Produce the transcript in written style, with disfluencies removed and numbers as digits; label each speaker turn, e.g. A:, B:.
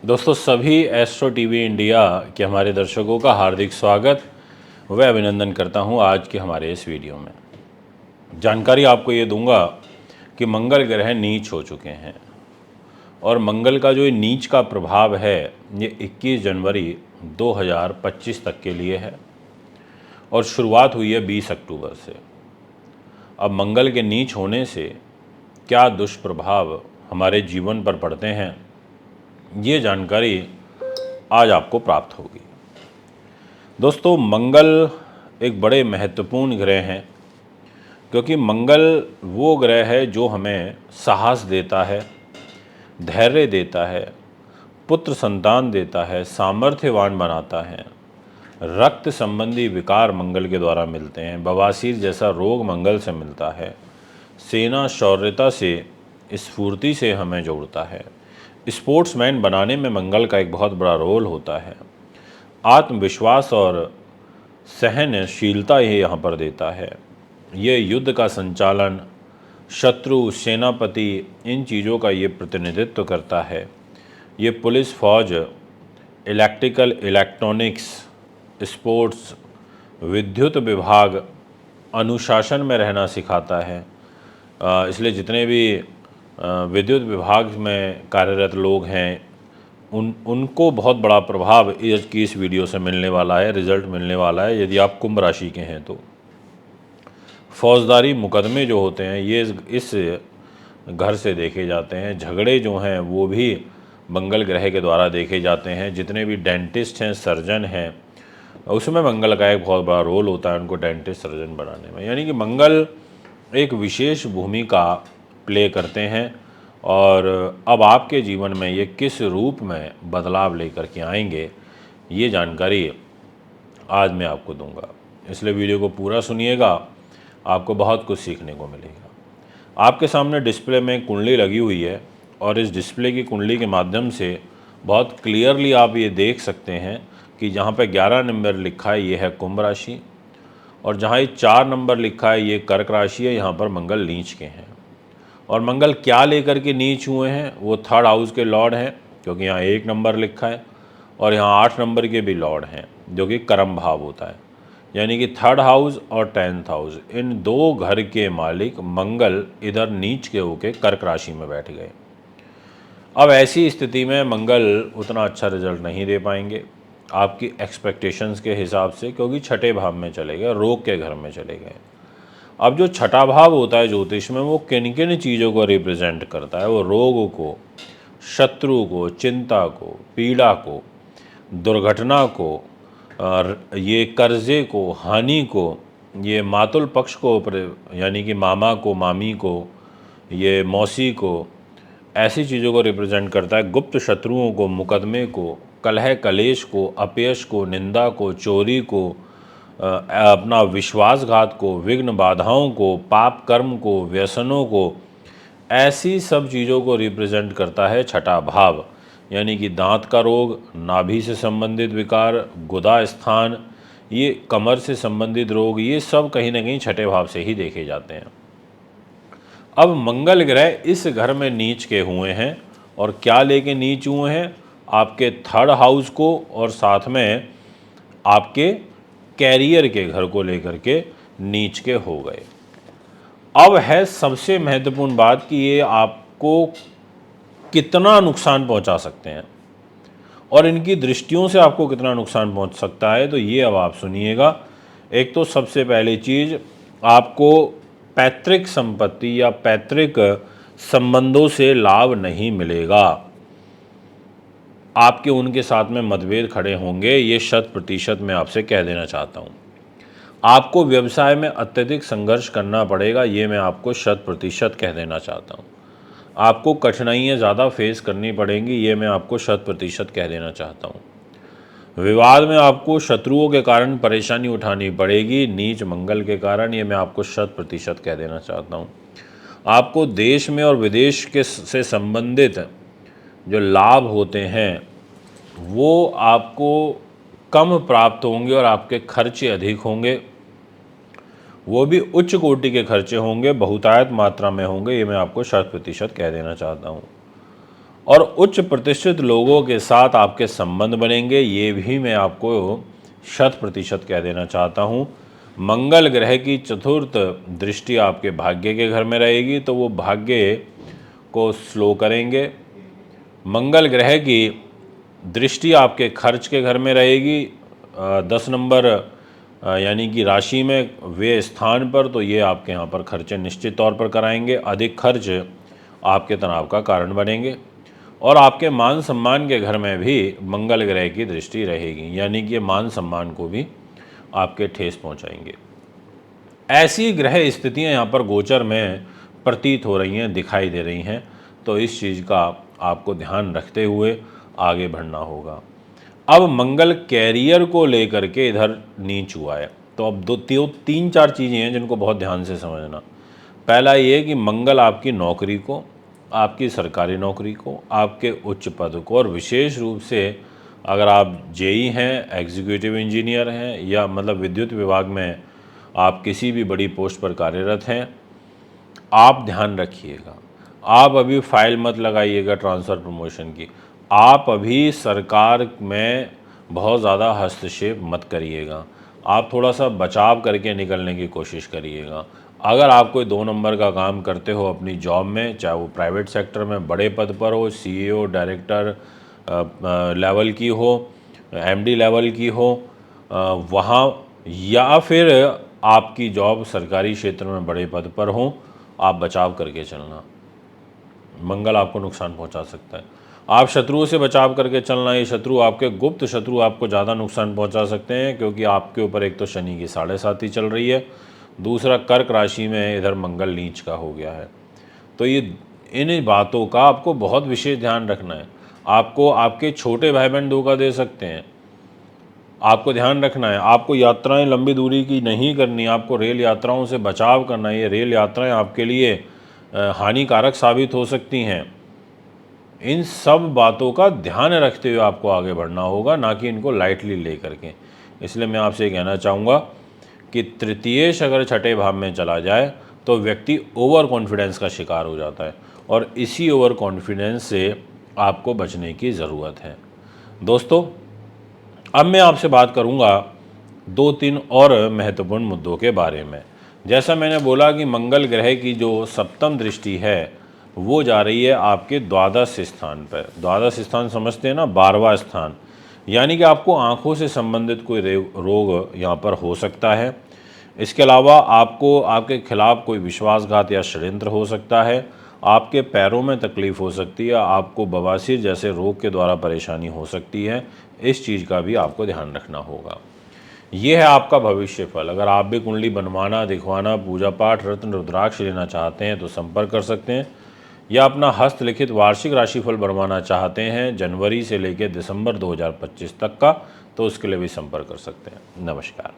A: दोस्तों सभी astro TV India के हमारे दर्शकों का हार्दिक स्वागत व अभिनंदन करता हूं। आज के हमारे इस वीडियो में जानकारी आपको ये दूंगा कि मंगल ग्रह नीच हो चुके हैं और मंगल का जो ये नीच का प्रभाव है ये 21 जनवरी 2025 तक के लिए है और शुरुआत हुई है 20 अक्टूबर से। अब मंगल के नीच होने से क्या दुष्प्रभाव हमारे जीवन पर पड़ते हैं, ये जानकारी आज आपको प्राप्त होगी। दोस्तों मंगल एक बड़े महत्वपूर्ण ग्रह हैं क्योंकि मंगल वो ग्रह है जो हमें साहस देता है, धैर्य देता है, पुत्र संतान देता है, सामर्थ्यवान बनाता है। रक्त संबंधी विकार मंगल के द्वारा मिलते हैं, बवासीर जैसा रोग मंगल से मिलता है। सेना शौर्यता से, स्फूर्ति से हमें जोड़ता है। स्पोर्ट्समैन बनाने में मंगल का एक बहुत बड़ा रोल होता है। आत्मविश्वास और सहनशीलता ये यहाँ पर देता है। ये युद्ध का संचालन, शत्रु, सेनापति, इन चीज़ों का ये प्रतिनिधित्व करता है। ये पुलिस, फौज, इलेक्ट्रिकल, इलेक्ट्रॉनिक्स, स्पोर्ट्स, विद्युत विभाग, अनुशासन में रहना सिखाता है। इसलिए जितने भी विद्युत विभाग में कार्यरत लोग हैं उनको बहुत बड़ा प्रभाव इस वीडियो से मिलने वाला है, रिजल्ट मिलने वाला है। यदि आप कुंभ राशि के हैं तो फौजदारी मुकदमे जो होते हैं ये इस घर से देखे जाते हैं। झगड़े जो हैं वो भी मंगल ग्रह के द्वारा देखे जाते हैं। जितने भी डेंटिस्ट हैं, सर्जन हैं, उसमें मंगल का एक बहुत बड़ा रोल होता है उनको डेंटिस्ट सर्जन बनाने में। यानी कि मंगल एक विशेष भूमिका प्ले करते हैं और अब आपके जीवन में ये किस रूप में बदलाव लेकर के आएंगे ये जानकारी आज मैं आपको दूंगा। इसलिए वीडियो को पूरा सुनिएगा, आपको बहुत कुछ सीखने को मिलेगा। आपके सामने डिस्प्ले में कुंडली लगी हुई है और इस डिस्प्ले की कुंडली के माध्यम से बहुत क्लियरली आप ये देख सकते हैं कि जहाँ पे 11 नंबर लिखा है ये है कुंभ राशि और जहाँ ये 4 नंबर लिखा है ये कर्क राशि है। यहाँ पर मंगल नीच के हैं और मंगल क्या लेकर के नीच हुए हैं, वो 3rd हाउस के लॉर्ड हैं क्योंकि यहाँ 1 नंबर लिखा है और यहाँ 8 नंबर के भी लॉर्ड हैं जो कि कर्म भाव होता है। यानी कि 3rd हाउस और 10th हाउस, इन दो घर के मालिक मंगल इधर नीच के होके कर्क राशि में बैठ गए। अब ऐसी स्थिति में मंगल उतना अच्छा रिजल्ट नहीं दे पाएंगे आपकी एक्सपेक्टेशंस के हिसाब से, क्योंकि छठे भाव में चले गए, रोग के घर में चले गए। अब जो छठा भाव होता है ज्योतिष में वो किन किन चीज़ों को रिप्रेजेंट करता है, वो रोग को, शत्रु को, चिंता को, पीड़ा को, दुर्घटना को, ये कर्जे को, हानि को, ये मातुल पक्ष को, यानी कि मामा को, मामी को, ये मौसी को, ऐसी चीज़ों को रिप्रेजेंट करता है। गुप्त शत्रुओं को, मुकदमे को, कलह कलेश को, अपयश को, निंदा को, चोरी को, अपना विश्वासघात को, विघ्न बाधाओं को, पाप कर्म को, व्यसनों को, ऐसी सब चीज़ों को रिप्रेजेंट करता है छठा भाव। यानी कि दांत का रोग, नाभि से संबंधित विकार, गुदा स्थान, ये कमर से संबंधित रोग, ये सब कहीं ना कहीं छठे भाव से ही देखे जाते हैं। अब मंगल ग्रह इस घर में नीच के हुए हैं और क्या लेके नीच हुए हैं, आपके 3rd हाउस को और साथ में आपके कैरियर के घर को लेकर के नीच के हो गए। अब है सबसे महत्वपूर्ण बात कि ये आपको कितना नुकसान पहुंचा सकते हैं और इनकी दृष्टियों से आपको कितना नुकसान पहुंच सकता है, तो ये अब आप सुनिएगा। एक तो सबसे पहली चीज़, आपको पैतृक संपत्ति या पैतृक संबंधों से लाभ नहीं मिलेगा। आपके उनके साथ में मतभेद खड़े होंगे, ये 100% मैं आपसे कह देना चाहता हूँ। आपको व्यवसाय में अत्यधिक संघर्ष करना पड़ेगा, ये मैं आपको 100% कह देना चाहता हूँ। आपको कठिनाइयाँ ज़्यादा फेस करनी पड़ेंगी, ये मैं आपको 100% कह देना चाहता हूँ। विवाद में आपको शत्रुओं के कारण परेशानी उठानी पड़ेगी, नीच मंगल के कारण, ये मैं आपको 100% कह देना चाहता हूँ। आपको देश में और विदेश के से संबंधित जो लाभ होते हैं वो आपको कम प्राप्त होंगे और आपके खर्चे अधिक होंगे, वो भी उच्च कोटि के खर्चे होंगे, बहुतायत मात्रा में होंगे, ये मैं आपको 100% कह देना चाहता हूँ। और उच्च प्रतिष्ठित लोगों के साथ आपके संबंध बनेंगे, ये भी मैं आपको 100% कह देना चाहता हूँ। मंगल ग्रह की चतुर्थ दृष्टि आपके भाग्य के घर में रहेगी, तो वो भाग्य को स्लो करेंगे। मंगल ग्रह की दृष्टि आपके खर्च के घर में रहेगी 10 नंबर यानी कि राशि में व्यय स्थान पर, तो ये आपके यहाँ पर खर्चे निश्चित तौर पर कराएंगे। अधिक खर्च आपके तनाव का कारण बनेंगे। और आपके मान सम्मान के घर में भी मंगल ग्रह की दृष्टि रहेगी, यानी कि मान सम्मान को भी आपके ठेस पहुँचाएंगे। ऐसी ग्रह स्थितियाँ यहाँ पर गोचर में प्रतीत हो रही हैं, दिखाई दे रही हैं, तो इस चीज़ का आपको ध्यान रखते हुए आगे बढ़ना होगा। अब मंगल कैरियर को लेकर के इधर नीच हुआ है, तो अब तीन चार चीज़ें हैं जिनको बहुत ध्यान से समझना। पहला ये कि मंगल आपकी नौकरी को, आपकी सरकारी नौकरी को, आपके उच्च पद को, और विशेष रूप से अगर आप जेई हैं, एग्जीक्यूटिव इंजीनियर हैं, या मतलब विद्युत विभाग में आप किसी भी बड़ी पोस्ट पर कार्यरत हैं, आप ध्यान रखिएगा। आप अभी फाइल मत लगाइएगा ट्रांसफ़र प्रमोशन की। आप अभी सरकार में बहुत ज़्यादा हस्तक्षेप मत करिएगा। आप थोड़ा सा बचाव करके निकलने की कोशिश करिएगा। अगर आप कोई 2 नंबर का काम करते हो अपनी जॉब में, चाहे वो प्राइवेट सेक्टर में बड़े पद पर हो, सीईओ, डायरेक्टर लेवल की हो, एमडी लेवल की हो, वहाँ, या फिर आपकी जॉब सरकारी क्षेत्र में बड़े पद पर हो, आप बचाव करके चलना। मंगल आपको नुकसान पहुंचा सकता है। आप शत्रुओं से बचाव करके चलना। ये शत्रु, आपके गुप्त शत्रु, आपको ज़्यादा नुकसान पहुंचा सकते हैं, क्योंकि आपके ऊपर एक तो शनि की 7.5 चल रही है, दूसरा कर्क राशि में इधर मंगल नीच का हो गया है। तो ये इन बातों का आपको बहुत विशेष ध्यान रखना है। आपको आपके छोटे भाई बहन धोखा दे सकते हैं, आपको ध्यान रखना है। आपको यात्राएं लंबी दूरी की नहीं करनी, आपको रेल यात्राओं से बचाव करना है। ये रेल यात्राएं आपके लिए हानिकारक साबित हो सकती हैं। इन सब बातों का ध्यान रखते हुए आपको आगे बढ़ना होगा, ना कि इनको लाइटली ले करके। इसलिए मैं आपसे ये कहना चाहूँगा कि तृतीयेश अगर छठे भाव में चला जाए तो व्यक्ति ओवर कॉन्फिडेंस का शिकार हो जाता है, और इसी ओवर कॉन्फिडेंस से आपको बचने की ज़रूरत है। दोस्तों, अब मैं आपसे बात करूंगा 2-3 और महत्वपूर्ण मुद्दों के बारे में। जैसा मैंने बोला कि मंगल ग्रह की जो सप्तम दृष्टि है वो जा रही है आपके द्वादश स्थान पर। द्वादश स्थान समझते हैं ना, 12वां स्थान, यानी कि आपको आँखों से संबंधित कोई रोग यहाँ पर हो सकता है। इसके अलावा आपको आपके खिलाफ कोई विश्वासघात या षड्यंत्र हो सकता है। आपके पैरों में तकलीफ़ हो सकती है, आपको बवासीर जैसे रोग के द्वारा परेशानी हो सकती है। इस चीज़ का भी आपको ध्यान रखना होगा। ये है आपका भविष्य फल। अगर आप भी कुंडली बनवाना, दिखवाना, पूजा पाठ, रत्न, रुद्राक्ष लेना चाहते हैं तो संपर्क कर सकते हैं, या अपना हस्तलिखित वार्षिक राशिफल बनवाना चाहते हैं जनवरी से लेकर दिसंबर 2025 तक का, तो उसके लिए भी संपर्क कर सकते हैं। नमस्कार।